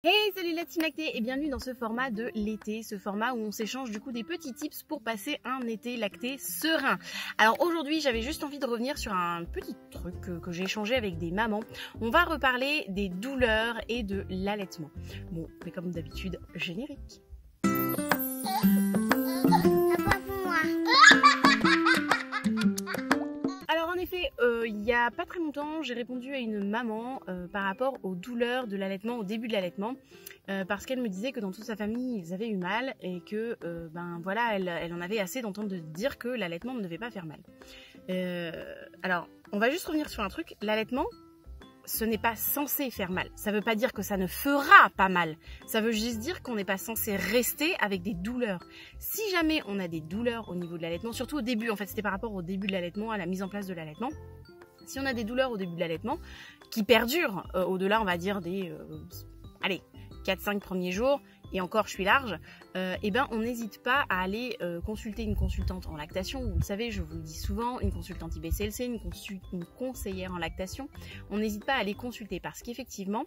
Hey, salut la team lactée et bienvenue dans ce format de l'été, ce format où on s'échange du coup des petits tips pour passer un été lacté serein. Alors aujourd'hui j'avais juste envie de revenir sur un petit truc que j'ai échangé avec des mamans. On va reparler des douleurs et de l'allaitement. Bon, mais comme d'habitude, générique. Alors en effet, il n'y a pas très longtemps, j'ai répondu à une maman par rapport aux douleurs de l'allaitement, au début de l'allaitement, parce qu'elle me disait que dans toute sa famille, ils avaient eu mal et que ben voilà, elle en avait assez d'entendre dire que l'allaitement ne devait pas faire mal. Alors, on va juste revenir sur un truc, l'allaitement, ce n'est pas censé faire mal. Ça ne veut pas dire que ça ne fera pas mal. Ça veut juste dire qu'on n'est pas censé rester avec des douleurs. Si jamais on a des douleurs au niveau de l'allaitement, surtout au début, en fait c'était par rapport au début de l'allaitement, à la mise en place de l'allaitement. Si on a des douleurs au début de l'allaitement, qui perdurent au-delà, on va dire, des 4-5 premiers jours, et encore je suis large, et ben on n'hésite pas à aller consulter une consultante en lactation. Vous le savez, je vous le dis souvent, une consultante IBCLC, une conseillère en lactation. On n'hésite pas à les consulter parce qu'effectivement,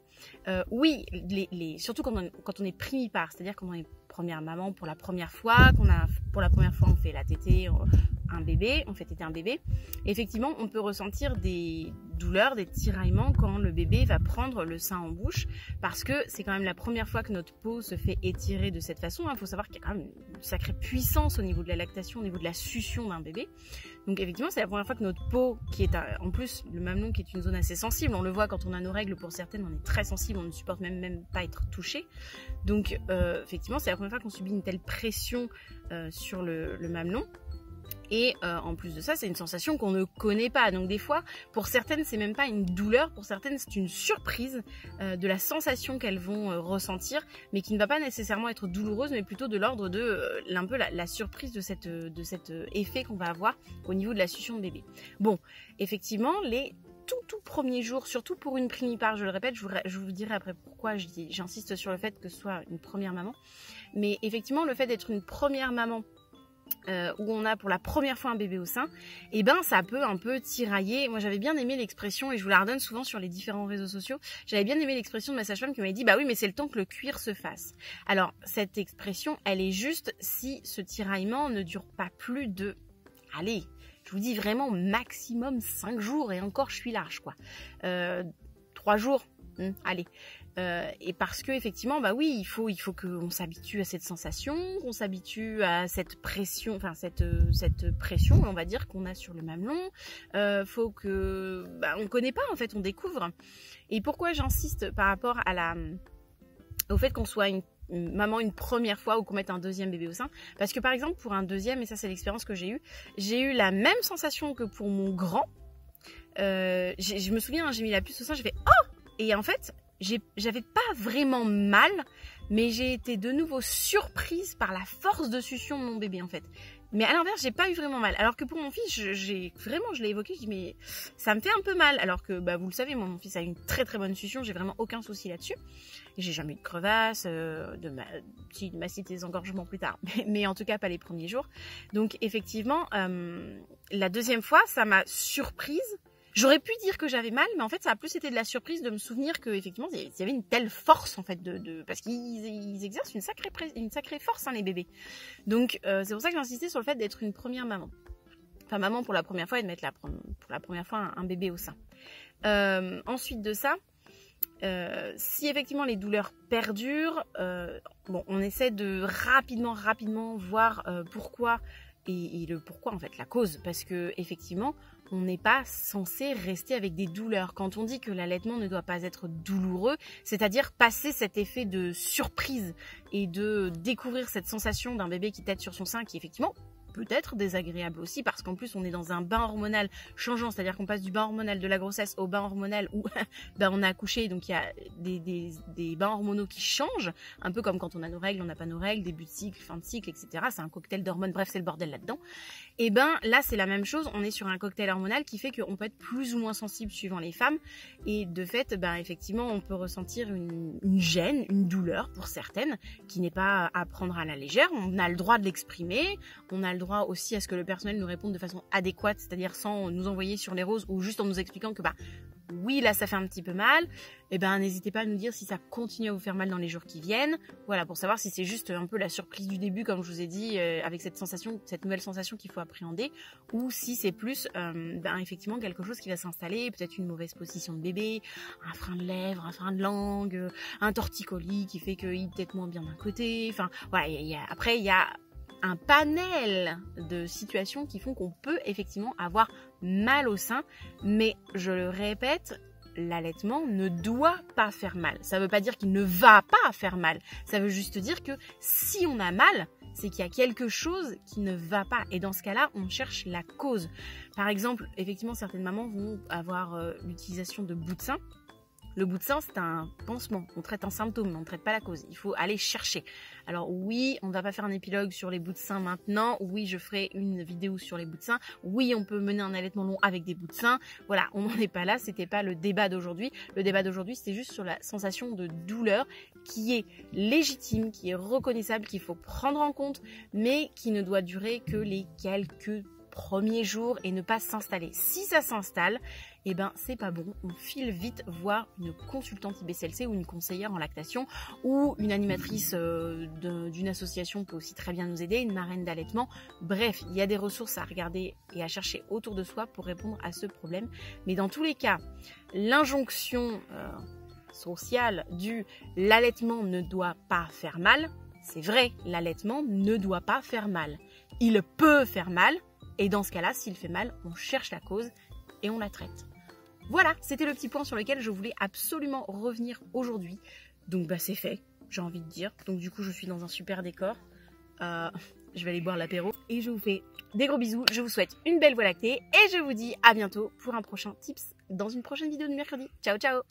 oui, surtout quand on est primipare, c'est-à-dire quand on est première maman pour la première fois, on fait la tétée, un bébé, on fait téter un bébé. Effectivement, on peut ressentir des douleurs, des tiraillements quand le bébé va prendre le sein en bouche, parce que c'est quand même la première fois que notre peau se fait étirer de cette façon. Il faut savoir qu'il y a quand même une sacrée puissance au niveau de la lactation, au niveau de la succion d'un bébé. Donc effectivement, c'est la première fois que notre peau, qui est en plus le mamelon, qui est une zone assez sensible, on le voit quand on a nos règles, pour certaines, on est très sensible, on ne supporte même pas être touché. Donc effectivement, c'est la première fois qu'on subit une telle pression sur le mamelon. Et en plus de ça, c'est une sensation qu'on ne connaît pas. Donc des fois, pour certaines, c'est même pas une douleur. Pour certaines, c'est une surprise de la sensation qu'elles vont ressentir, mais qui ne va pas nécessairement être douloureuse, mais plutôt de l'ordre de un peu la surprise de cet effet qu'on va avoir au niveau de la succion de bébé. Bon, effectivement, les tout premiers jours, surtout pour une primipare, je le répète, je vous dirai après pourquoi j'insiste sur le fait que ce soit une première maman. Mais effectivement, le fait d'être une première maman, où on a pour la première fois un bébé au sein, et ben ça peut un peu tirailler. Moi j'avais bien aimé l'expression, et je vous la redonne souvent sur les différents réseaux sociaux, j'avais bien aimé l'expression de ma sage-femme qui m'avait dit bah oui mais c'est le temps que le cuir se fasse. Alors cette expression elle est juste si ce tiraillement ne dure pas plus de, allez, je vous dis vraiment maximum 5 jours, et encore je suis large quoi, 3 jours, allez. Et parce que effectivement, bah oui, il faut qu'on s'habitue à cette sensation, qu'on s'habitue à cette pression, enfin cette pression, on va dire, qu'on a sur le mamelon. Faut que, on connaît pas en fait, on découvre. Et pourquoi j'insiste par rapport au fait qu'on soit une maman une première fois ou qu'on mette un deuxième bébé au sein, parce que par exemple pour un deuxième, et ça c'est l'expérience que j'ai eu la même sensation que pour mon grand. Je me souviens, j'ai mis la puce au sein, j'ai fait oh, et en fait j'avais pas vraiment mal, mais j'ai été de nouveau surprise par la force de succion de mon bébé en fait. Mais à l'inverse, j'ai pas eu vraiment mal. Alors que pour mon fils, je l'ai évoqué, je dis mais ça me fait un peu mal. Alors que vous le savez, moi mon fils a une très très bonne succion, j'ai vraiment aucun souci là-dessus. J'ai jamais eu de crevasse, de macité des engorgements plus tard, mais en tout cas pas les premiers jours. Donc effectivement, la deuxième fois, ça m'a surprise. J'aurais pu dire que j'avais mal, mais en fait, ça a plus été de la surprise de me souvenir qu'effectivement, il y avait une telle force, en fait, parce qu'ils exercent une sacrée force, hein, les bébés. Donc, c'est pour ça que j'ai insisté sur le fait d'être une première maman. Enfin, maman pour la première fois et de mettre pour la première fois un bébé au sein. Ensuite de ça, si effectivement les douleurs perdurent, on essaie de rapidement voir pourquoi, et le pourquoi, en fait, la cause. Parce que, effectivement, on n'est pas censé rester avec des douleurs. Quand on dit que l'allaitement ne doit pas être douloureux, c'est-à-dire passer cet effet de surprise et de découvrir cette sensation d'un bébé qui tète sur son sein, qui effectivement peut être désagréable aussi, parce qu'en plus on est dans un bain hormonal changeant, c'est-à-dire qu'on passe du bain hormonal de la grossesse au bain hormonal où on a accouché, donc il y a des bains hormonaux qui changent, un peu comme quand on a nos règles, on n'a pas nos règles, début de cycle, fin de cycle, etc. C'est un cocktail d'hormones, bref c'est le bordel là-dedans. Et là c'est la même chose, on est sur un cocktail hormonal qui fait qu'on peut être plus ou moins sensible suivant les femmes, et de fait effectivement on peut ressentir une gêne, une douleur pour certaines, qui n'est pas à prendre à la légère. On a le droit de l'exprimer, on a le droit aussi à ce que le personnel nous réponde de façon adéquate, c'est-à-dire sans nous envoyer sur les roses ou juste en nous expliquant que oui, là ça fait un petit peu mal, eh ben n'hésitez pas à nous dire si ça continue à vous faire mal dans les jours qui viennent. Voilà, pour savoir si c'est juste un peu la surprise du début, comme je vous ai dit, avec cette sensation, cette nouvelle sensation qu'il faut appréhender, ou si c'est plus effectivement quelque chose qui va s'installer, peut-être une mauvaise position de bébé, un frein de lèvres, un frein de langue, un torticolis qui fait qu'il tète moins bien d'un côté. Enfin, voilà, après il y a un panel de situations qui font qu'on peut effectivement avoir mal au sein, mais je le répète, l'allaitement ne doit pas faire mal. Ça ne veut pas dire qu'il ne va pas faire mal. Ça veut juste dire que si on a mal, c'est qu'il y a quelque chose qui ne va pas. Et dans ce cas-là, on cherche la cause. Par exemple, effectivement, certaines mamans vont avoir l'utilisation de bouts de sein. Le bout de sein, c'est un pansement. On traite un symptôme, mais on ne traite pas la cause. Il faut aller chercher. Alors oui, on ne va pas faire un épilogue sur les bouts de sein maintenant. Oui, je ferai une vidéo sur les bouts de sein. Oui, on peut mener un allaitement long avec des bouts de sein. Voilà, on n'en est pas là. C'était pas le débat d'aujourd'hui. Le débat d'aujourd'hui, c'était juste sur la sensation de douleur qui est légitime, qui est reconnaissable, qu'il faut prendre en compte, mais qui ne doit durer que les quelques premiers jours et ne pas s'installer. Si ça s'installe, eh ben c'est pas bon, on file vite voir une consultante IBCLC ou une conseillère en lactation ou une animatrice d'une association peut aussi très bien nous aider, une marraine d'allaitement. Bref, il y a des ressources à regarder et à chercher autour de soi pour répondre à ce problème. Mais dans tous les cas, l'injonction sociale du l'allaitement ne doit pas faire mal, c'est vrai, l'allaitement ne doit pas faire mal. Il peut faire mal, et dans ce cas-là, s'il fait mal, on cherche la cause et on la traite. Voilà, c'était le petit point sur lequel je voulais absolument revenir aujourd'hui. Donc c'est fait, j'ai envie de dire. Donc du coup, je suis dans un super décor. Je vais aller boire l'apéro. Et je vous fais des gros bisous. Je vous souhaite une belle voie lactée. Et je vous dis à bientôt pour un prochain tips dans une prochaine vidéo de mercredi. Ciao, ciao!